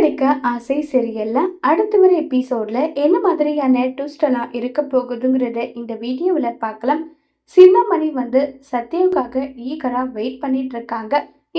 காதலிக்க ஆசை சீரியல்ல அடுத்து வர எபிசோட்ல என்ன மாதிரியான ட்விஸ்ட் எல்லாம் இருக்க போகுதுங்கிறத இந்த வீடியோவில் பார்க்கலாம். சிந்தாமணி சத்யாவுக்காக ஈகரா வெயிட் பண்ணிட்டு இருக்காங்க.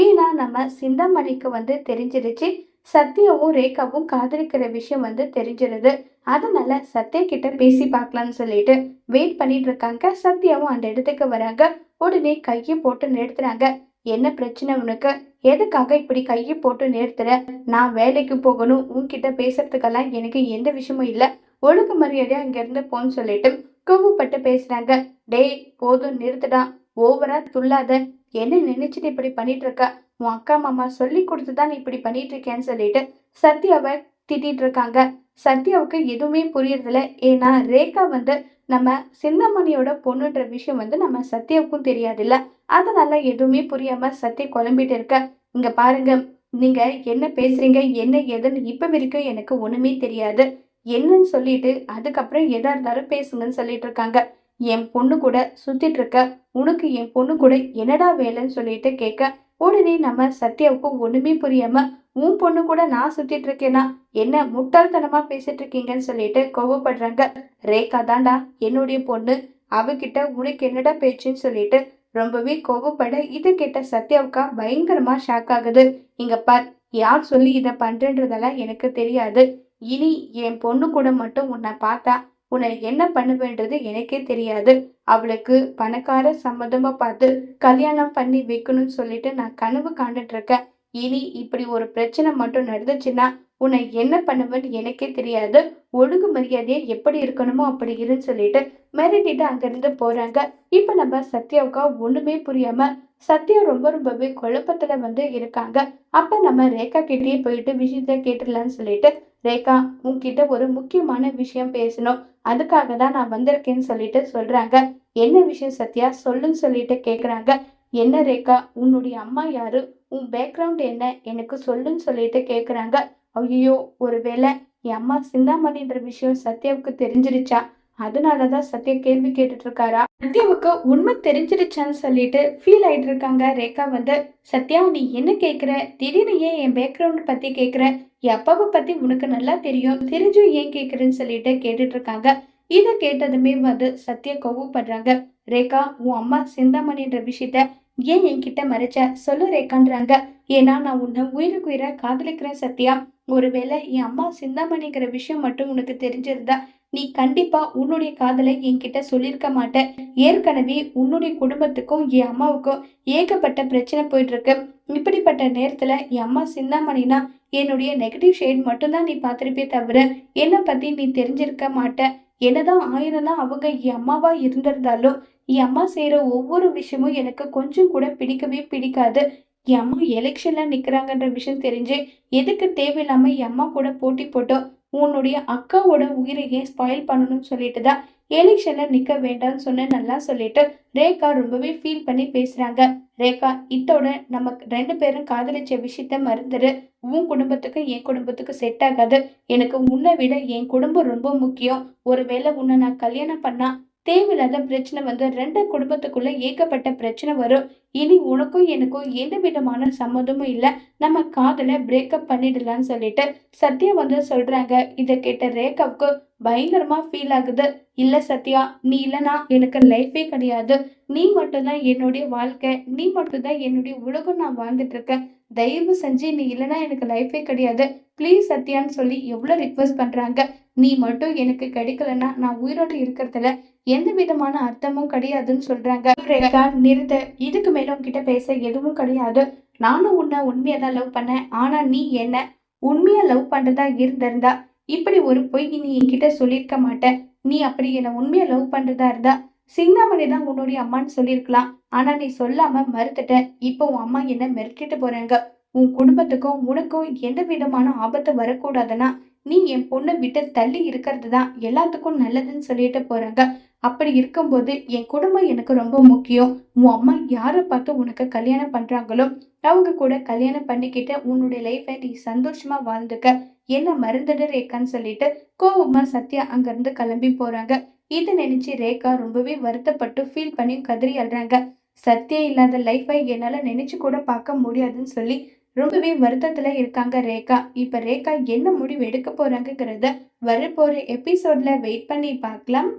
ஏன்னா நம்ம சிந்தாமணிக்கு தெரிஞ்சிருச்சு, சத்யாவும் ரேகாவும் காதலிக்கிற விஷயம் தெரிஞ்சிருது. அதனால சத்யா கிட்ட பேசி பார்க்கலாம்னு சொல்லிட்டு வெயிட் பண்ணிட்டு இருக்காங்க. சத்யாவும் அந்த இடத்துக்கு வராங்க. உடனே கையை போட்டு நிறுத்துறாங்க. என்ன பிரச்சனை உனக்கு? எதுக்காக இப்படி கையை போட்டு நிறுத்துற? நான் வேலைக்கு போகணும், உன்கிட்ட பேசுறதுக்கெல்லாம் எனக்கு எந்த விஷயமும் இல்லை. ஒழுங்கு மரியாதையா இங்க இருந்து போன்னு சொல்லிட்டு கோவப்பட்டு பேசுறாங்க. டேய் போதும் நிறுத்துடா, ஓவரா துள்ளாத. என்ன நினைச்சிட்டு இப்படி பண்ணிட்டு இருக்க? உன் அக்கா மாமா சொல்லி கொடுத்துதான் நீ இப்படி பண்ணிட்டு இருக்கேன்னு சொல்லிட்டு சத்யாவை திட்டிட்டு இருக்காங்க. சத்யாவுக்கு எதுவுமே புரியறதில்ல. ஏன்னா ரேகா நம்ம சிந்தாமணியோட பொண்ணுன்ற விஷயம் நம்ம சத்யாவுக்கும் தெரியாது இல்ல. அதனால எதுவுமே புரியாம சத்யா குழம்பிட்டு இருக்க. இங்க பாருங்க, நீங்க என்ன பேசுறீங்க, என்ன ஏதுன்னு இப்ப வரைக்கும் எனக்கு ஒண்ணுமே தெரியாது. என்னன்னு சொல்லிட்டு அதுக்கப்புறம் எதா இருந்தாலும் பேசுங்கன்னு சொல்லிட்டு இருக்காங்க. என் பொண்ணு கூட சுத்திட்டு இருக்க, உனக்கு என் பொண்ணு கூட என்னடா வேலைன்னு சொல்லிட்டு கேட்க, உடனே நம்ம சத்யாவுக்கு ஒண்ணுமே புரியாம, உன் பொண்ணு கூட நான் சுத்திட்டு இருக்கேனா, என்ன முட்டாள்தனமா பேசிட்டு இருக்கீங்கன்னு சொல்லிட்டு கோவப்படுறாங்க. ரேகா தாண்டா என்னுடைய பொண்ணு, அவகிட்ட உனக்கு என்னடா பேச்சுன்னு சொல்லிட்டு ரொம்பவே கோவப்பட, இதை கேட்ட சத்யாவுக்கா பயங்கரமா ஷாக் ஆகுது. இங்க பார், யார் சொல்லி இதை பண்றன்றதெல்லாம் எனக்கு தெரியாது. இனி என் பொண்ணு கூட மட்டும் உன்னை பார்த்தா உன்னை என்ன பண்ணுவேன்றது எனக்கே தெரியாது. அவளுக்கு பணக்கார சம்மதமா பார்த்து கல்யாணம் பண்ணி வைக்கணும்னு சொல்லிட்டு நான் கனவு காண்டுட்டு இருக்கேன். இனி இப்படி ஒரு பிரச்சனை மட்டும் நடந்துச்சுன்னா உன்னை என்ன பண்ணுவேன்னு எனக்கே தெரியாது. ஒழுங்கு மரியாதையை எப்படி இருக்கணுமோ அப்படி இருன்னு சொல்லிட்டு மிரட்டிட்டு அங்கிருந்து போறாங்க. இப்ப நம்ம சத்யாவுக்கா ஒண்ணுமே புரியாம சத்யா ரொம்பவே குழப்பத்துல இருக்காங்க. அப்ப நம்ம ரேகா கிட்டேயே போயிட்டு விஷயத்த கேட்டுடலான்னு சொல்லிட்டு, ரேகா உன்கிட்ட ஒரு முக்கியமான விஷயம் பேசணும், அதுக்காக தான் நான் வந்திருக்கேன்னு சொல்லிட்டு சொல்றாங்க. என்ன விஷயம் சத்யா, சொல்லுன்னு சொல்லிட்டு கேக்குறாங்க. என்ன ரேகா, உன்னுடைய அம்மா யாரு, உன் பேக்ரவுண்ட் என்ன, எனக்கு சொல்லுன்னு சொல்லிட்டு கேக்குறாங்க. ஐயோ, ஒருவேளை என் அம்மா சிந்தாமணின்ற விஷயம் சத்யாவுக்கு தெரிஞ்சிருச்சா, அதனாலதான் சத்யா கேள்வி கேட்டுட்டு இருக்காரா? சத்யாவுக்கு உண்மை தெரிஞ்சிருச்சான்னு சொல்லிட்டு ஃபீல் ஆயிட்டு இருக்காங்க. ரேகா சத்யா நீ என்ன கேக்குற, திடீர்னு ஏன் என் பேக்ரவுண்ட் பத்தி கேக்குற, என் அப்பாவை பத்தி உனக்கு நல்லா தெரியும், தெரிஞ்சும் ஏன் கேக்குறேன்னு சொல்லிட்டு கேட்டுட்டு இருக்காங்க. இதை கேட்டதுமே சத்யா கோவப்படுறாங்க. ரேகா, உன் அம்மா சிந்தாமணின்ற விஷயத்த ஏன் என்கிட்ட மறைச்ச, சொல்லு ரேகான்றாங்க. ஏன்னா நான் உன்னை உயிருக்கு உயிரை காதலிக்கிறேன் சத்யா. ஒருவேளை என் அம்மா சிந்தாமணிங்கிற விஷயம் மட்டும் உனக்கு தெரிஞ்சிருந்தா நீ கண்டிப்பா உன்னுடைய காதலை என்கிட்ட சொல்லியிருக்க மாட்ட. ஏற்கனவே உன்னுடைய குடும்பத்துக்கும் என் அம்மாவுக்கும் ஏகப்பட்ட பிரச்சனை போயிட்டு இருக்கு. இப்படிப்பட்ட நேரத்துல என் அம்மா சிந்தாமணினா என்னுடைய நெகட்டிவ் ஷேட் மட்டும்தான் நீ பார்த்திருப்பே தவிர என்னை பத்தி நீ தெரிஞ்சிருக்க மாட்ட. என்னதான் ஆயிரம் தான் அவங்க என் அம்மாவா இருந்திருந்தாலும் என் அம்மா செய்யற ஒவ்வொரு விஷயமும் எனக்கு கொஞ்சம் கூட பிடிக்கவே பிடிக்காது. என் அம்மா எலெக்ஷன்ல நிக்கிறாங்கன்ற விஷயம் தெரிஞ்சு எதுக்கு தேவையில்லாம என் அம்மா கூட போட்டி போட்டோம், உன்னுடைய அக்காவோட உயிரை ஏன் ஸ்பாயில் பண்ணணும்னு சொல்லிட்டு தான் எலெக்ஷன்ல நிக்க வேண்டாம்னு சொன்ன நல்லா சொல்லிட்டு ரேகா ரொம்பவே ஃபீல் பண்ணி பேசுறாங்க. ரேகா, இத்தோட நமக்கு ரெண்டு பேரும் காதலிச்ச விஷயத்த மறந்துடு. உன் குடும்பத்துக்கும் என் குடும்பத்துக்கும் செட் ஆகாது. எனக்கு உன்னை விட என் குடும்பம் ரொம்ப முக்கியம். ஒருவேளை உன்னை நான் கல்யாணம் பண்ணா தேவையில்லாத பிரச்சனை ரெண்டு குடும்பத்துக்குள்ள ஏகப்பட்ட பிரச்சனை வரும். இனி உனக்கும் எனக்கும் எந்த விதமான சம்மதமும் இல்லை, நம்ம காதலை பிரேக்கப் பண்ணிடலாம்னு சொல்லிட்டு சத்யா சொல்றாங்க. இதை கேட்ட ரேகாவுக்கு பயங்கரமா ஃபீல் ஆகுது. இல்ல சத்யா, நீ இல்லைனா எனக்கு லைஃபே கிடையாது. நீ மட்டும்தான் என்னுடைய வாழ்க்கை, நீ மட்டும்தான் என்னுடைய உலகம், நான் வாழ்ந்துட்டு இருக்கேன். தயவு செஞ்சு நீ இல்லைனா எனக்கு லைஃபே கிடையாது, ப்ளீஸ் சத்யான்னு சொல்லி எவ்வளவு ரிக்வெஸ்ட் பண்றாங்க. நீ மட்டும் எனக்கு கிடைக்கலன்னா நான் உயிரோடு இருக்கிறதுல எந்த விதமான அர்த்தமும் கிடையாதுன்னு சொல்றாங்க. ரேகா நிறுத்த, இதுக்கு மேல உன்கிட்ட பேச எதுவும் கிடையாது. நானும் உன்னை உண்மையாதான் லவ் பண்ணேன். ஆனா நீ என்ன உண்மையா லவ் பண்றதா இருந்திருந்தா இப்படி ஒரு பொய் நீ என்கிட்ட சொல்லியிருக்க மாட்டேன். நீ அப்படி என்ன உண்மையா லவ் பண்றதா இருந்தா சிந்தாமணி தான் உன்னுடைய அம்மான்னு சொல்லியிருக்கலாம். ஆனா நீ சொல்லாம மறுத்துட்ட. இப்போ உன் அம்மா என்ன மிரட்டிட்டு போறாங்க. உன் குடும்பத்துக்கும் உனக்கும் எந்த விதமான ஆபத்து வரக்கூடாதுன்னா நீ என் பொண்ணை விட்டு தள்ளி இருக்கிறது தான் எல்லாத்துக்கும் நல்லதுன்னு சொல்லிட்டு போறாங்க. அப்படி இருக்கும்போது என் குடும்பம் எனக்கு ரொம்ப முக்கியம். உன் அம்மா யாரை பார்த்து உனக்கு கல்யாணம் பண்றாங்களோ அவங்க கூட கல்யாணம் பண்ணிக்கிட்டு உன்னுடைய லைஃபை நீ சந்தோஷமா வாழ்ந்துக்க, என்ன மறந்துடு ரேகான்னு சொல்லிட்டு கோவமா சத்யா அங்கிருந்து கிளம்பி போறாங்க. இதை நினைச்சு ரேகா ரொம்பவே வருத்தப்பட்டு ஃபீல் பண்ணி கதறி அழுறாங்க. சத்யா இல்லாத லைஃபை என்னால நினைச்சு கூட பார்க்க முடியாதுன்னு சொல்லி ரொம்பவே வருத்தத்துல இருக்காங்க ரேகா. இப்ப ரேகா என்ன முடிவு எடுக்க போறாங்கங்கிறத வரப்போற எபிசோட்ல வெயிட் பண்ணி பார்க்கலாம்.